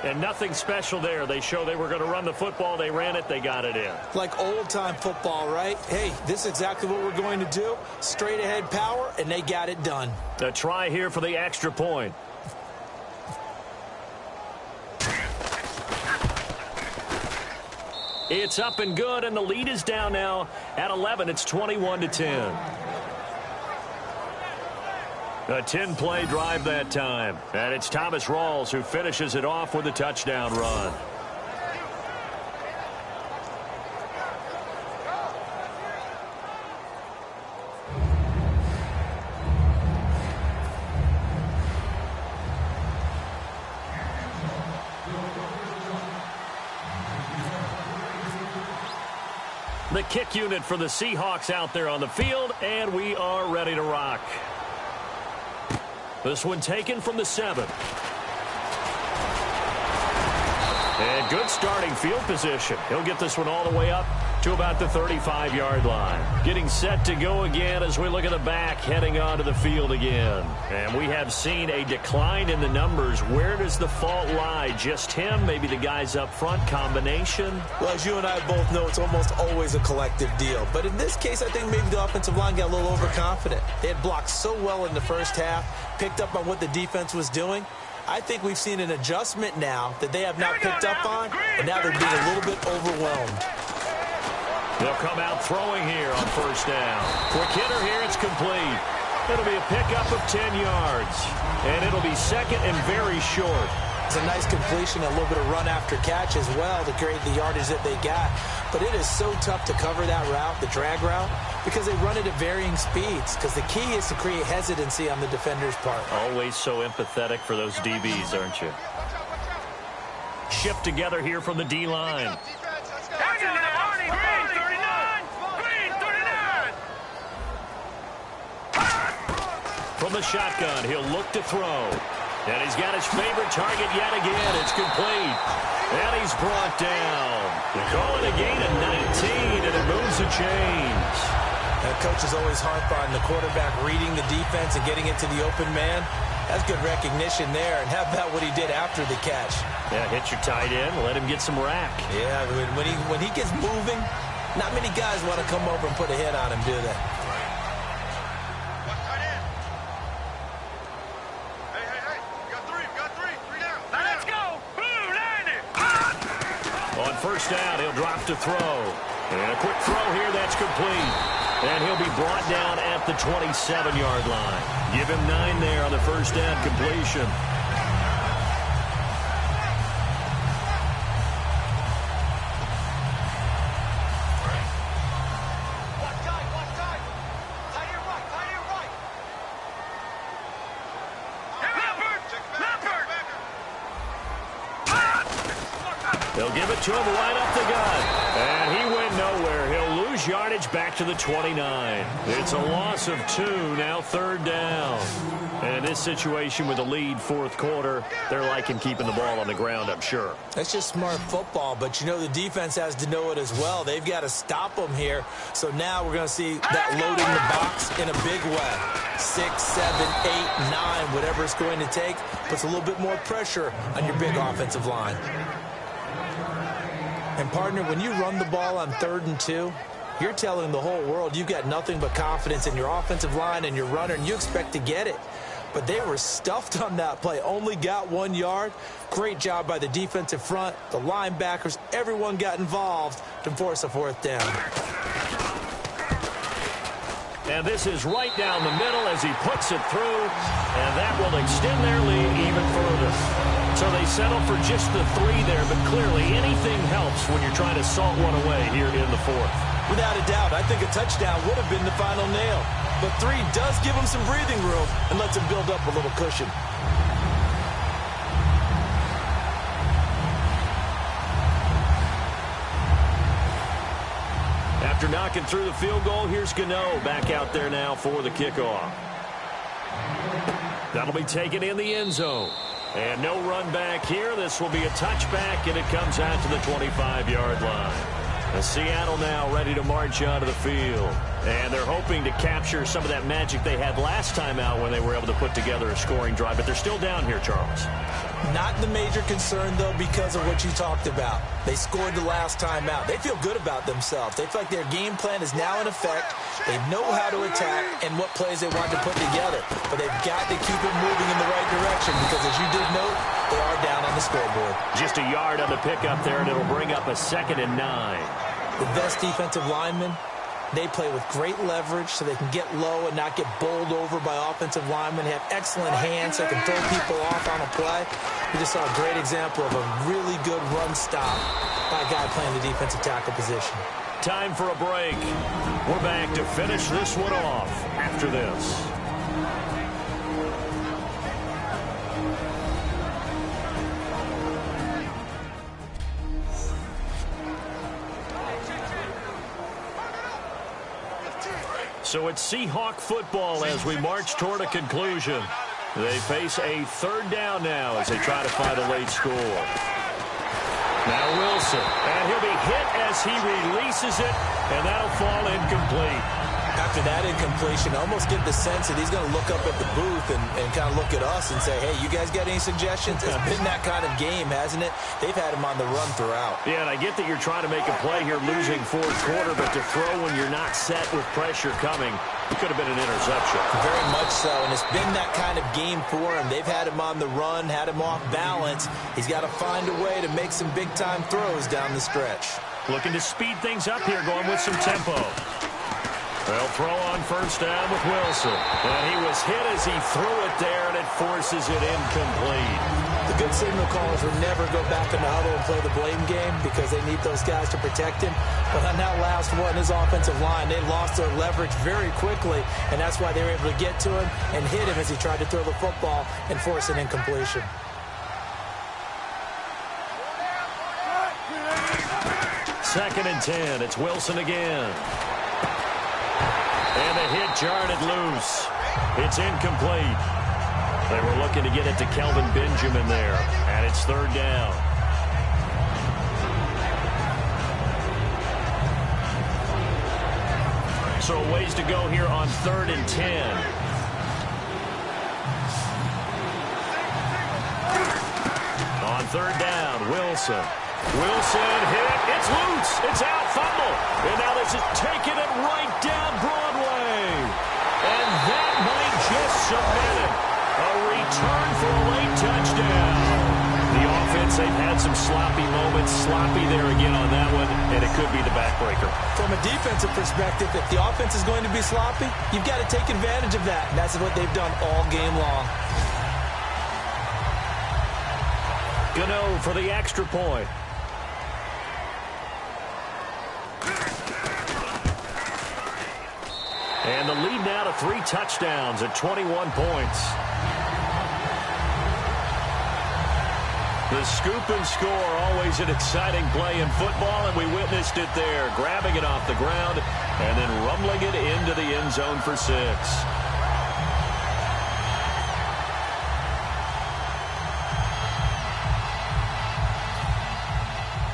And nothing special there. They show they were going to run the football. They ran it. They got it in. Like old-time football, right? Hey, this is exactly what we're going to do. Straight-ahead power, and they got it done. A try here for the extra point. It's up and good, and the lead is down now at 11. It's 21-10. A 10-play drive that time. And it's Thomas Rawls who finishes it off with a touchdown run. The kick unit for the Seahawks out there on the field, and we are ready to rock. This one taken from the 7. And good starting field position. He'll get this one all the way up to about the 35-yard line. Getting set to go again as we look at the back, heading onto the field again. And we have seen a decline in the numbers. Where does the fault lie? Just him? Maybe the guys up front? Combination? Well, as you and I both know, it's almost always a collective deal. But in this case, I think maybe the offensive line got a little overconfident. They had blocked so well in the first half, picked up on what the defense was doing. I think we've seen an adjustment now that they have not picked up on, and now they're being a little bit overwhelmed. They'll come out throwing here on first down. Quick hitter here, it's complete. It'll be a pickup of 10 yards, and it'll be second and very short. It's a nice completion, a little bit of run after catch as well to create the yardage that they got. But it is so tough to cover that route, the drag route, because they run it at varying speeds. Because the key is to create hesitancy on the defender's part. Always so empathetic for those DBs, aren't you? Shift together here from the D-line. From the shotgun, he'll look to throw. And he's got his favorite target yet again. It's complete. And he's brought down. They call it a gain of 19, and it moves the chains. And coaches always harp on the quarterback reading the defense and getting it to the open man. That's good recognition there. And how about what he did after the catch? Yeah, hit your tight end. Let him get some rack. Yeah, when he gets moving, not many guys want to come over and put a hit on him, do they? First down, he'll drop to throw. And a quick throw here, that's complete. And he'll be brought down at the 27-yard line. Give him 9 there on the first down completion. They'll give it to him right up the gut. And he went nowhere. He'll lose yardage back to the 29. It's a loss of 2, now third down. And in this situation with the lead fourth quarter, they're liking keeping the ball on the ground, I'm sure. That's just smart football, but you know the defense has to know it as well. They've got to stop them here. So now we're going to see that loading the box in a big way. 6, 7, 8, 9, whatever it's going to take, puts a little bit more pressure on your big offensive line. And, partner, when you run the ball on 3rd and 2, you're telling the whole world you've got nothing but confidence in your offensive line and your runner, and you expect to get it. But they were stuffed on that play, only got 1 yard. Great job by the defensive front, the linebackers, everyone got involved to force a 4th down. And this is right down the middle as he puts it through, and that will extend their lead even further. So they settle for just the 3 there, but clearly anything helps when you're trying to salt one away here in the 4th. Without a doubt, I think a touchdown would have been the final nail. But 3 does give him some breathing room and lets him build up a little cushion. After knocking through the field goal, here's Gano back out there now for the kickoff. That'll be taken in the end zone. And no run back here. This will be a touchback, and it comes out to the 25-yard line. And Seattle now ready to march onto the field. And they're hoping to capture some of that magic they had last time out when they were able to put together a scoring drive. But they're still down here, Charles. Not the major concern, though, because of what you talked about. They scored the last time out. They feel good about themselves. They feel like their game plan is now in effect. They know how to attack and what plays they want to put together. But they've got to keep it moving in the right direction because, as you did note, they are down on the scoreboard. Just a yard on the pickup there, and it'll bring up a 2nd and 9. The best defensive linemen, they play with great leverage so they can get low and not get bowled over by offensive linemen. They have excellent hands so they can throw people off on a play. We just saw a great example of a really good run stop by a guy playing the defensive tackle position. Time for a break. We're back to finish this one off after this. So it's Seahawk football as we march toward a conclusion. They face a 3rd down now as they try to find a late score. Now Wilson, and he'll be hit as he releases it, and that'll fall incomplete. After that incompletion, I almost get the sense that he's going to look up at the booth and kind of look at us and say, hey, you guys got any suggestions? It's been that kind of game, hasn't it? They've had him on the run throughout. Yeah, and I get that you're trying to make a play here losing fourth quarter, but to throw when you're not set with pressure coming, it could have been an interception. Very much so, and it's been that kind of game for him. They've had him on the run, had him off balance. He's got to find a way to make some big-time throws down the stretch. Looking to speed things up here, going with some tempo. They'll throw on first down with Wilson. And he was hit as he threw it there, and it forces it incomplete. The good signal callers will never go back in the huddle and play the blame game because they need those guys to protect him. But on that last one, his offensive line, they lost their leverage very quickly, and that's why they were able to get to him and hit him as he tried to throw the football and force an incompletion. Second and 10. It's Wilson again. And the hit jarred it loose. It's incomplete. They were looking to get it to Kelvin Benjamin there. And it's third down. So a ways to go here on 3rd and 10. On third down, Wilson. Wilson hit. It's loose. It's out. Fumble. And now this is taking it right down Broadway. And that might just cement it. A return for a late touchdown. The offense, they've had some sloppy moments. Sloppy there again on that one, and it could be the backbreaker. From a defensive perspective, if the offense is going to be sloppy, you've got to take advantage of that. And that's what they've done all game long. Gano for the extra point. And the lead now to 3 touchdowns at 21 points. The scoop and score, always an exciting play in football, and we witnessed it there, grabbing it off the ground and then rumbling it into the end zone for 6.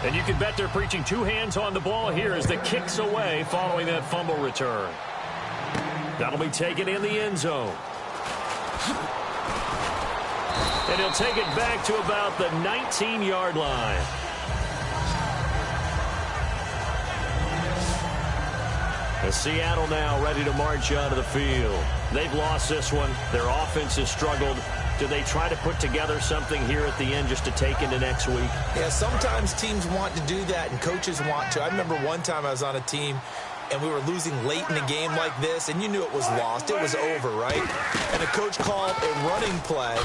And you can bet they're preaching 2 hands on the ball here as the kick's away following that fumble return. That'll be taken in the end zone. And he'll take it back to about the 19-yard line. As Seattle now ready to march out of the field. They've lost this one. Their offense has struggled. Do they try to put together something here at the end just to take into next week? Yeah, sometimes teams want to do that and coaches want to. I remember one time I was on a team and we were losing late in a game like this, and you knew it was lost. It was over, right? And the coach called a running play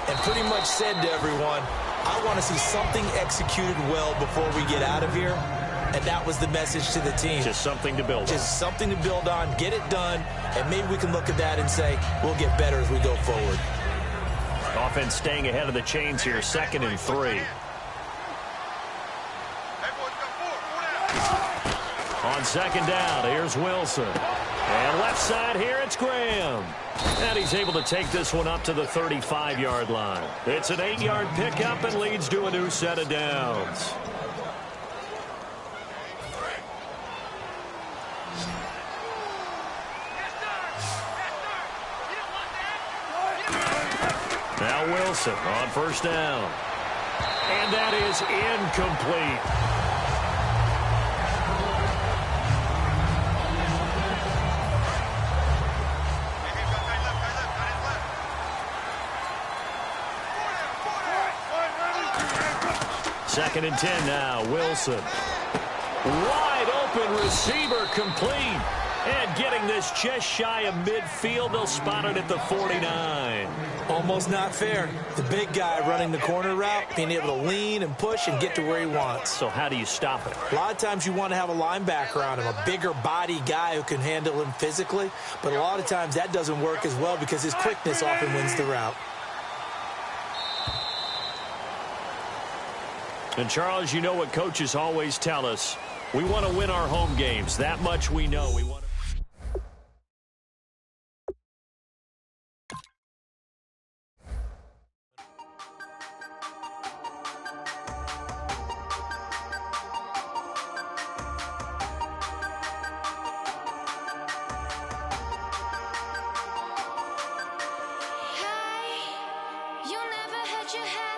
and pretty much said to everyone, I want to see something executed well before we get out of here. And that was the message to the team. Just something to build on. Just something to build on, get it done, and maybe we can look at that and say, we'll get better as we go forward. Offense staying ahead of the chains here, 2nd and 3. On 2nd down, here's Wilson. And left side here, it's Graham. And he's able to take this one up to the 35-yard line. It's an 8-yard pickup and leads to a new set of downs. Now Wilson on first down. And that is incomplete. Second and 10 now, Wilson. Wide open receiver complete. And getting this just shy of midfield, they'll spot it at the 49. Almost not fair. The big guy running the corner route, being able to lean and push and get to where he wants. So how do you stop it? A lot of times you want to have a linebacker on him, a bigger body guy who can handle him physically. But a lot of times that doesn't work as well because his quickness often wins the route. And, Charles, you know what coaches always tell us. We want to win our home games. That much we know. We want to you have.